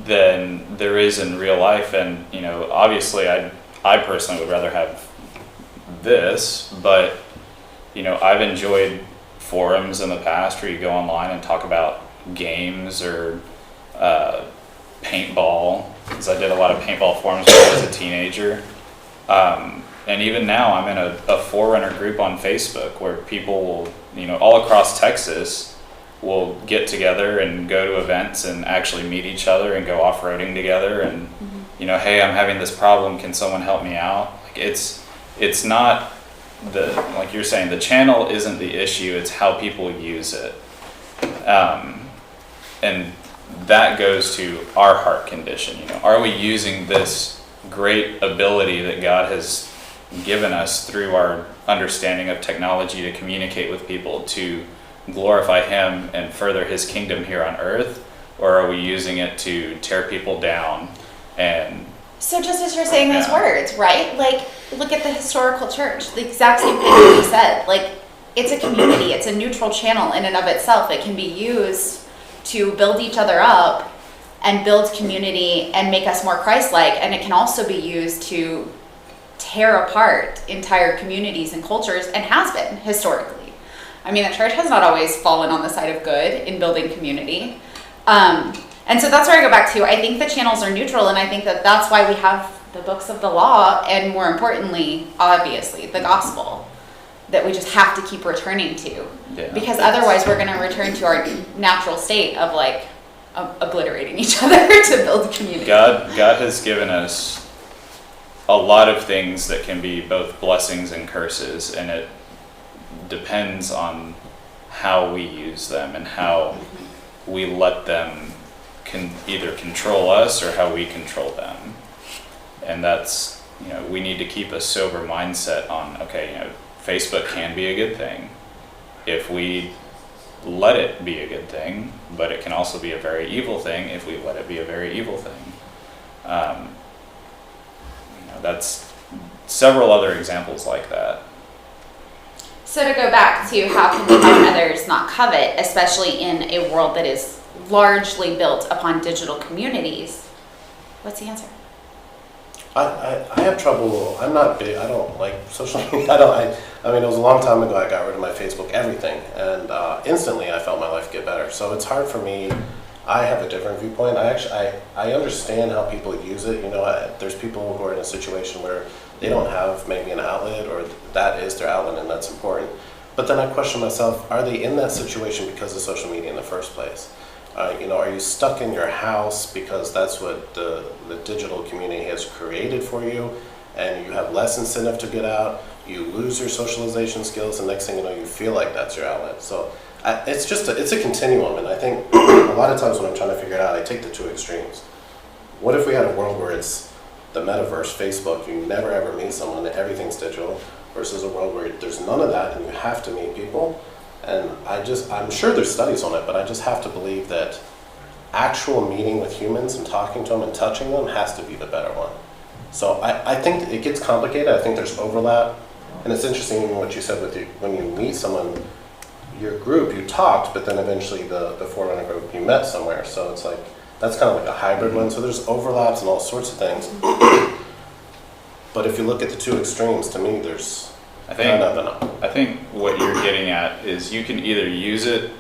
than there is in real life. And, you know, obviously I personally would rather have this, but, you know, I've enjoyed forums in the past where you go online and talk about games or paintball, because I did a lot of paintball forums when I was a teenager. And even now I'm in a Forerunner group on Facebook where people will, you know, all across Texas will get together and go to events and actually meet each other and go off-roading together and, you know, hey, I'm having this problem, can someone help me out? Like, it's not like you're saying, the channel isn't the issue, it's how people use it. And that goes to our heart condition. You know, are we using this great ability that God has given us through our understanding of technology to communicate with people, to glorify Him and further His kingdom here on earth? Or are we using it to tear people down and
So just as you're saying those
Yeah.
words, right? Like, look at the historical church, the exact same thing that you said. Like, it's a community, it's a neutral channel in and of itself. It can be used to build each other up and build community and make us more Christ-like. And it can also be used to tear apart entire communities and cultures, and has been historically. I mean, the church has not always fallen on the side of good in building community. And so that's where I go back to, I think the channels are neutral, and I think that that's why we have the books of the law, and more importantly, obviously, the gospel, that we just have to keep returning to.
Yeah.
Because otherwise we're going to return to our natural state of like obliterating each other to build community.
God has given us a lot of things that can be both blessings and curses, and it depends on how we use them and how we let them either control us or how we control them. And that's, we need to keep a sober mindset on, okay, Facebook can be a good thing if we let it be a good thing, but it can also be a very evil thing if we let it be a very evil thing. That's several other examples like that.
So to go back to how can we help others not covet, especially in a world that is largely built upon digital communities, what's the answer?
I have trouble. I'm not big. I don't like social media. I mean, it was a long time ago. I got rid of my Facebook, everything, and instantly I felt my life get better. So it's hard for me. I have a different viewpoint. I understand how people use it. There's people who are in a situation where they don't have maybe an outlet, or that is their outlet, and that's important. But then I question myself: are they in that situation because of social media in the first place? Are you stuck in your house because that's what the digital community has created for you, and you have less incentive to get out? You lose your socialization skills, and next thing you know, you feel like that's your outlet. So it's a continuum, and I think a lot of times when I'm trying to figure it out, I take the two extremes. What if we had a world where it's the metaverse, Facebook, you never ever meet someone, everything's digital, versus a world where there's none of that and you have to meet people? And I'm sure there's studies on it, but I just have to believe that actual meeting with humans and talking to them and touching them has to be the better one. So I think it gets complicated. I think there's overlap. And it's interesting even what you said when you meet someone, your group, you talked, but then eventually the Forerunner group, you met somewhere. So it's like, that's kind of like a hybrid one. So there's overlaps and all sorts of things. But if you look at the two extremes, to me, there's
I think what you're getting at is you can either use it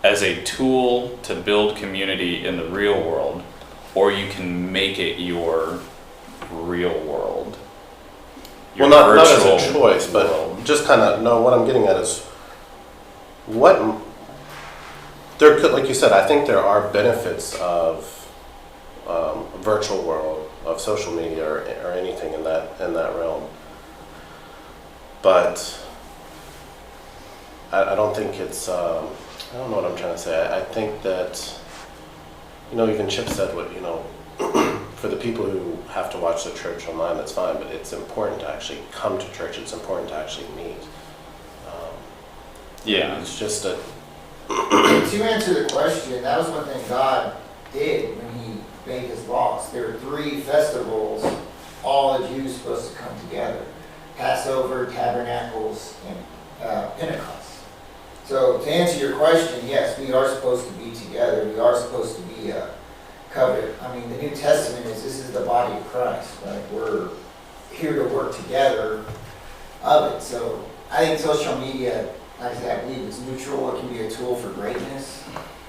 as a tool to build community in the real world, or you can make it your real world. Your
not as a
virtual
choice, but
world.
just kind of, no, what I'm getting at is like you said, I think there are benefits of virtual world, of social media or anything in that realm. But I don't think it's, I don't know what I'm trying to say. I think that, even Chip said for the people who have to watch the church online, that's fine, but it's important to actually come to church. It's important to actually meet.
Yeah.
It's just a...
To answer the question, that was one thing God did when he made his laws. There were 3 festivals all the Jews supposed to come together: Passover, Tabernacles, and Pentecost. So to answer your question, yes, we are supposed to be together. We are supposed to be coveted. I mean, the New Testament this is the body of Christ, right? We're here to work together of it. So I think social media, like I said, I believe it's neutral. It can be a tool for greatness.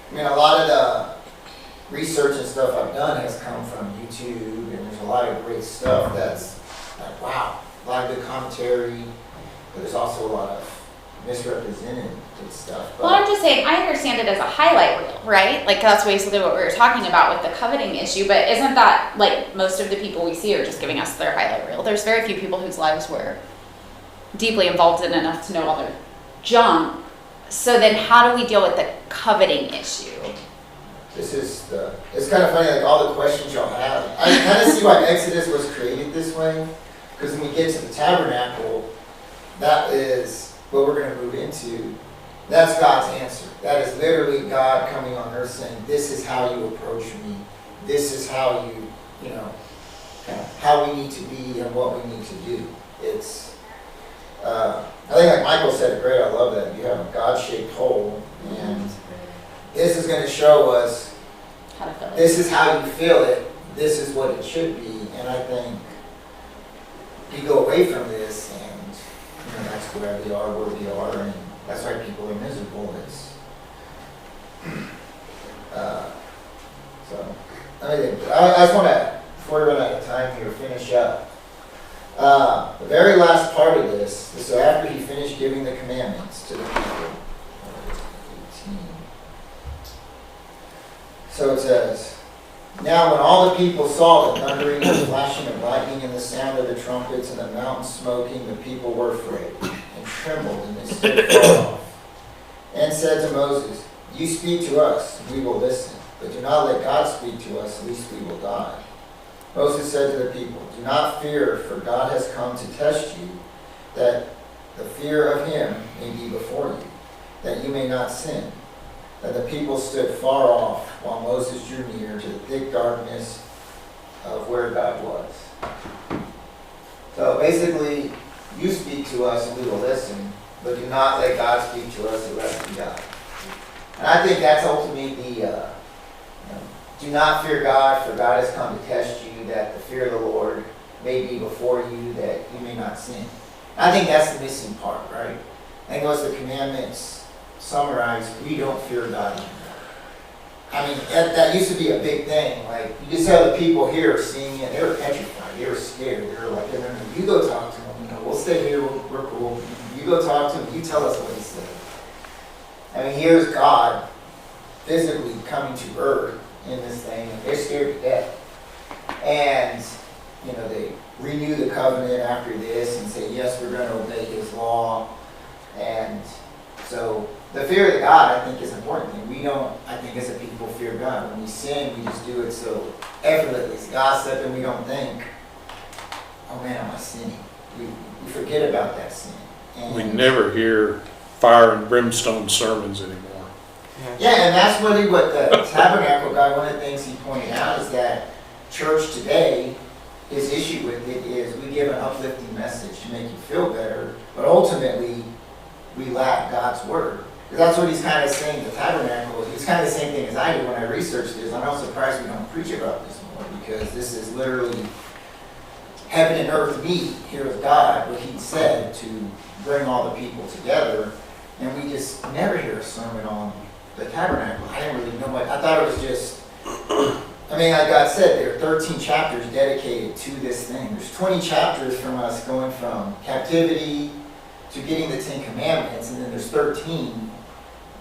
I mean, a lot of the research and stuff I've done has come from YouTube, and there's a lot of great stuff that's like, wow, a lot of good commentary, but there's also a lot of misrepresented stuff.
Well, I'm just saying, I understand it as a highlight reel, right? Like, that's basically what we were talking about with the coveting issue, but isn't that, like, most of the people we see are just giving us their highlight reel? There's very few people whose lives were deeply involved in enough to know all their junk. So then how do we deal with the coveting issue?
it's kind of funny, like all the questions y'all have. I kind of see why Exodus was created this way, because when we get to the tabernacle, that is what we're going to move into. That's God's answer. That is literally God coming on earth saying, this is how you approach me. This is how you kind of how we need to be and what we need to do. It's, I think like Michael said it great, I love that. You have a God-shaped hole, and this is going to show us
How to feel it.
this is how you feel it, this is what it should be, and I think you go away from this, and that's where we are, and that's why people are miserable. So, I just want to, before we run out of time here, finish up. The very last part of this, so after he finished giving the commandments to the people, 18. So it says, now when all the people saw the thundering and flashing of lightning and the sound of the trumpets and the mountain smoking, the people were afraid and trembled, and they stood far off and said to Moses, you speak to us, we will listen, but do not let God speak to us, lest we will die. Moses said to the people, do not fear, for God has come to test you, that the fear of him may be before you, that you may not sin. That the people stood far off, while Moses drew near to the thick darkness of where God was. So basically, you speak to us and we will listen, but do not let God speak to us, lest we die. And I think that's ultimately do not fear God, for God has come to test you, that the fear of the Lord may be before you, that you may not sin. I think that's the missing part, right? I think what's the commandments summarized, we don't fear God anymore. I mean, that used to be a big thing. Like, you just have the people here seeing it, they were petrified, they were scared. They were like, you go talk to him, we'll stay here, we're cool. You go talk to him, you tell us what he said. I mean, here's God physically coming to earth in this thing, and they're scared to death. And, they renew the covenant after this and say, yes, we're going to obey his law. And so the fear of God, I think, is important. And we don't, I think, as a people, fear God. When we sin, we just do it so effortlessly. Gossip, and we don't think, oh man, am I sinning? We forget about that sin. And
We never hear fire and brimstone sermons anymore.
yeah, and that's really what the tabernacle guy, one of the things he pointed out is that church today, his issue with it is we give an uplifting message to make you feel better, but ultimately we lack God's word. That's what he's kind of saying, the tabernacle. It's kind of the same thing as I did when I researched this. I'm not surprised we don't preach about this more, because this is literally heaven and earth meet here with God, what he said to bring all the people together, and we just never hear a sermon on the tabernacle. I didn't really know what, I thought it was just, like God said, there are 13 chapters dedicated to this thing. There's 20 chapters from us going from captivity to getting the 10 commandments, and then there's 13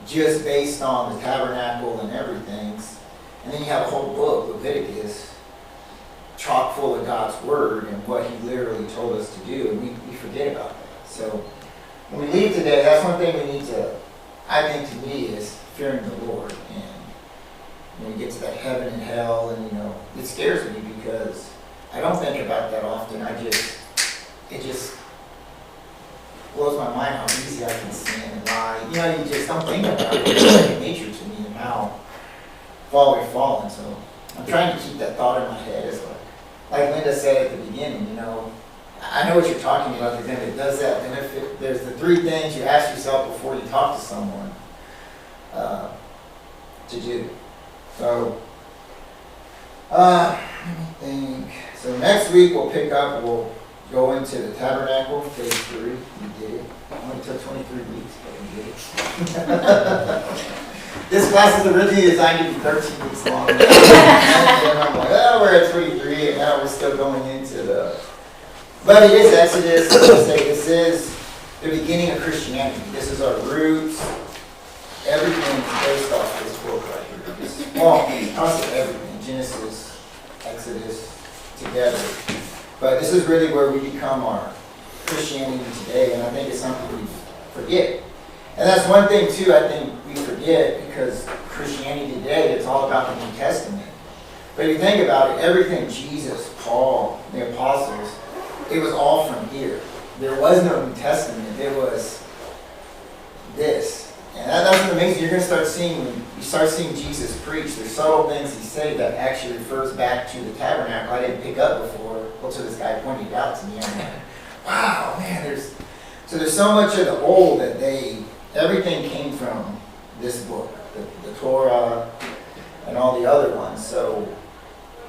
just based on the tabernacle and everything. And then you have a whole book, Leviticus, chock full of God's word and what he literally told us to do, and we forget about that. So when we leave today, that's one thing we need to, I think to me, is fearing the Lord. And when you get to that heaven and hell, and it scares me because I don't think about that often. It just blows my mind how easy I can sin and lie. You just don't think about it. It's second nature to me, and how far we've fallen. So I'm trying to keep that thought in my head. As like Linda said at the beginning, I know what you're talking about, because then it does that benefit. There's the three things you ask yourself before you talk to someone to do. So, let me think. So next week we'll pick up, we'll go into the tabernacle, phase 3. We did it. It only took 23 weeks, but we did it. This class is originally designed to be 13 weeks long. And I'm like, we're at 23, and now we're still going into the... But it is Exodus. Let's say this is the beginning of Christianity. This is our roots. Everything is based off this book right here. Honestly, everything. Genesis, Exodus, together. But this is really where we become our Christianity today, and I think it's something we forget. And that's one thing, too, I think we forget, because Christianity today, it's all about the New Testament. But if you think about it, everything Jesus, Paul, the apostles, it was all from here. There was no New Testament. There was this. And that's amazing. You're going to start seeing, when you start seeing Jesus preach, there's subtle things he said that actually refers back to the tabernacle I didn't pick up before. Until this guy pointed it out to me. I'm like, wow, man, there's so much of the old that everything came from this book, the Torah and all the other ones. So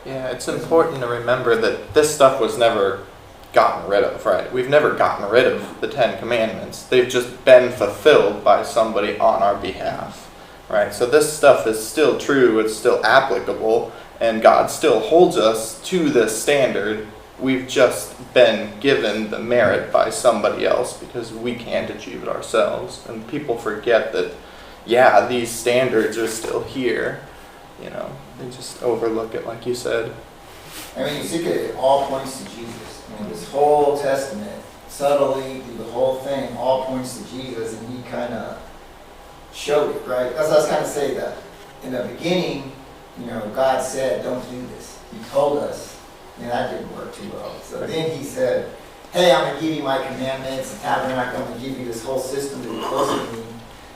Yeah, it's important to remember that this stuff was never gotten rid of, right? We've never gotten rid of the Ten Commandments. They've just been fulfilled by somebody on our behalf, right? So this stuff is still true, it's still applicable, and God still holds us to this standard. We've just been given the merit by somebody else because we can't achieve it ourselves. And people forget that, yeah, these standards are still here. You know, they just overlook it, like you said.
I mean, you see that it all points to Jesus. I mean, this whole Testament, subtly through the whole thing, all points to Jesus, and he kind of showed it, right? That's what I was kind of saying, that in the beginning, you know, God said, don't do this. He told us, and that didn't work too well. So then he said, hey, I'm going to give you my commandments, the tabernacle, I'm going to give you this whole system to be close to me.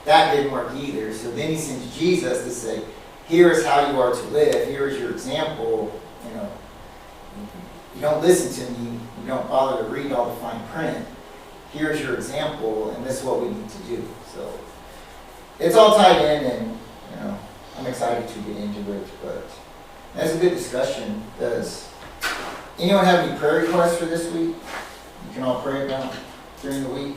That didn't work either. So then he sends Jesus to say, here is how you are to live, here is your example. You know, you don't listen to me, you don't bother to read all the fine print. Here's your example, and this is what we need to do. So it's all tied in, and you know, I'm excited to get into it. But that's a good discussion. Does anyone have any prayer requests for this week? You can all pray about during the week.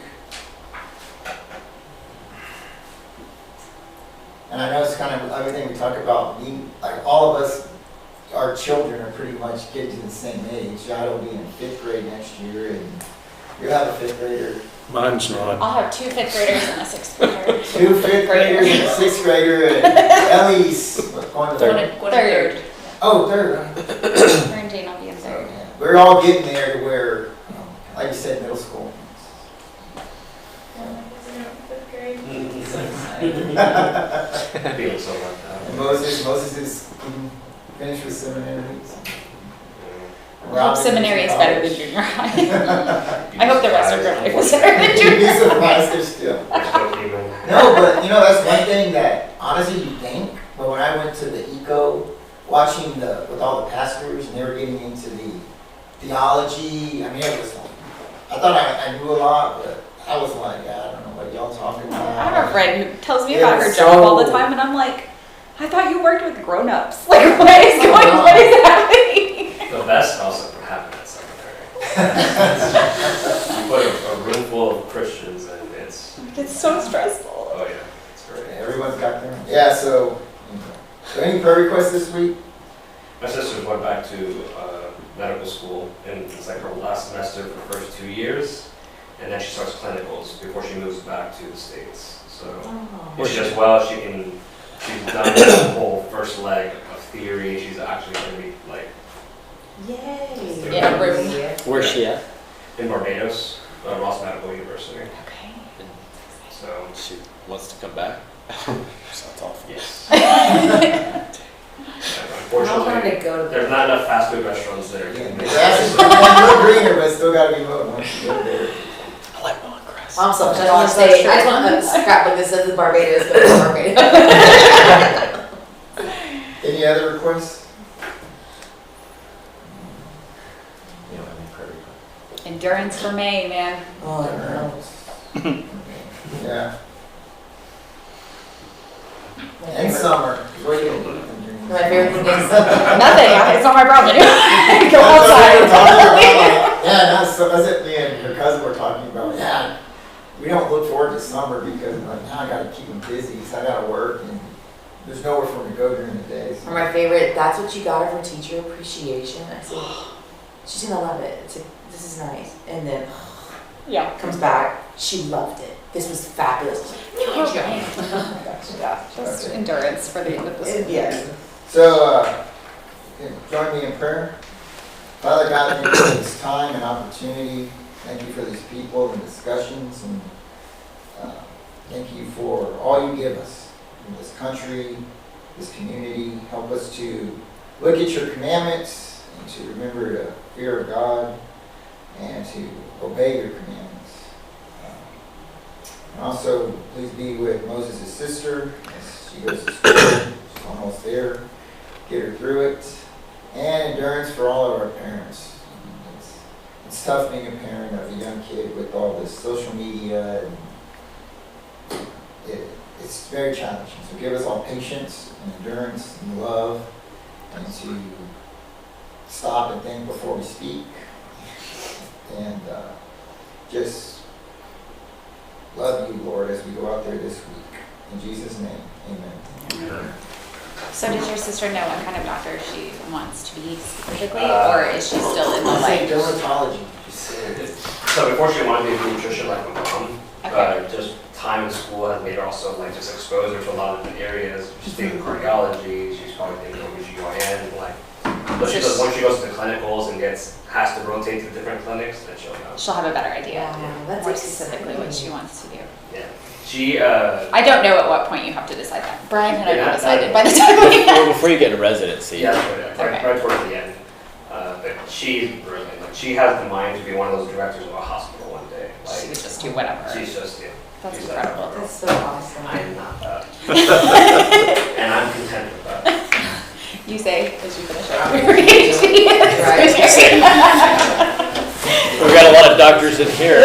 And I know it's kind of everything we talk about, being, like all of us, our children are pretty much getting to the same age. Jada will be in 5th grade next year, and you'll have a 5th grader.
Mine's not.
I'll have 2 5th graders and a 6th grader.
2 5th graders and a 6th grader, and Ellie's going to
Third.
Oh, third.
Her and Jane will be in
So,
3rd.
yeah, we're all getting there to where, like you said, middle school.
Fifth grade.
Feels so like that.
And Moses is finished with seminary.
I hope seminary is better than junior high. I hope the rest of your life is better than
You'd
junior
be
high.
surprised they're still.
Human.
No, but you know, that's one thing that honestly you think, but when I went to the eco, watching with all the pastors, and they were getting into the theology, I mean, it was like, I thought I knew a lot, but I was like, I don't know what y'all talking about.
I have a friend who tells me
It
about
was
her job all the
so-
time, and I'm like, I thought you worked with grown-ups. Like, what is happening?
The best gossip would happen at seminary. You put a room full of Christians and
It's so stressful.
oh yeah, it's great.
Everyone's got their own. Yeah, so any prayer requests this week?
My sister went back to medical school, and it's like her last semester for the first 2 years, and then she starts clinicals before she moves back to the States. So if she does well, she's done the whole first leg of theory. She's actually going to be like
Yay.
In a room.
Where's she at?
in Barbados, Ross Medical University.
Okay.
So
She wants to come back.
Sounds awful.
yes.
I wanted
Unfortunately,
to go to
there's not enough fast food restaurants there.
Yeah, the grass is no greener, but it's still gotta be mowed once you get there.
I like mowing grass.
I'm sorry, I just want to say, I just want to scrapbook that says Barbados, but it's Barbados.
Any other requests?
You don't have any prayer requests?
Endurance for May, man.
Oh, no.
Yeah. And summer. What are you gonna do?
My favorite thing is,
Nothing. It's not my problem. Go
That's what we were talking about,
outside.
like, yeah, that's it. Me and her cousin were talking about. Yeah, we don't look forward to summer because like now I gotta keep them busy, so I gotta work, and there's nowhere for me to go during the day.
or my favorite, that's what you got her for teacher appreciation. I said, she's gonna love it. It's like, this is nice. And then
Yeah.
comes back, she loved it. This was fabulous.
Yeah. Just endurance for the end of the school.
Yes.
So, join me in prayer. Father God, thank you for this time and opportunity. Thank you for these people and discussions, and thank you for all you give us in this country, this community. Help us to look at your commandments and to remember the fear of God and to obey your commandments. And also, please be with Moses' sister as she goes to school. She's almost there. Get her through it. And endurance for all of our parents. It's tough being a parent of a young kid with all this social media, and it's very challenging. So give us all patience and endurance and love, and to stop and think before we speak, and just love you, Lord, as we go out there this week. In Jesus' name, amen.
So does your sister know what kind of doctor she wants to be specifically, or is she still in the
Say
like?
dermatology. Just say it.
So before she wanted to be a pediatrician like my mom,
Okay.
just time in school has made her also like just exposed her to a lot of different areas. She's taking cardiology, she's probably taking OBGYN, like, but she does, once she goes to the clinicals and has to rotate to different clinics, then she'll know.
She'll have a better idea
That's
more specifically what she wants to do.
Yeah. She,
I don't know at what point you have to decide that. Brian and I
Yeah,
will
that-
decide by the time we
Well, before you get into residency.
yeah,
Okay.
right towards the end. But she's brilliant. Like, she has the mind to be one of those directors of a hospital one day.
she
Like,
would just do whatever.
she's just, yeah.
That's
she's
incredible.
That's so awesome.
I am not that. And I'm content with that.
You say as you finish up your PhD.
Right.
We've got a lot of doctors in here.